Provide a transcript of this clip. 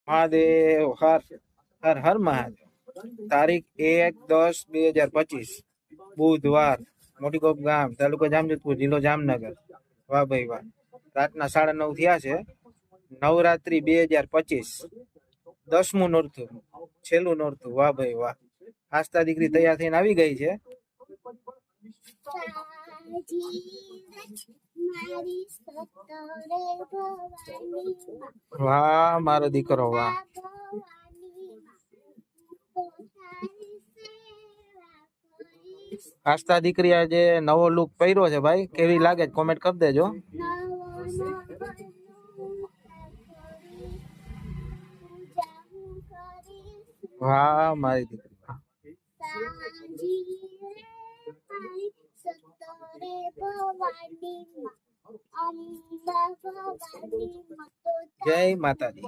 મહાદેવ હર હર હર મહાદેવ। તારીખ 1/10/2025 બુધવાર, મોટી કોપ ગામ, તાલુકો જામજોધપુર, જિલ્લો જામનગર। વાહ ભાઈ વાહ। રાતના 9:30 થયા છે। નવરાત્રી 2025, 10મું નોરતું, છેલ્લું નોરતું। વાહ ભાઈ વાહ। આસ્થા દીકરી તૈયાર થઈને આવી ગઈ છે। વાહ મારો દીકરો વાહ। આસ્થા દીકરી આજે નવો લુક પહેર્યો છે ભાઈ, કેવી લાગે કોમેન્ટ કરી દેજો। વાહ મારી દીકરી વાહ। જય માતાજી।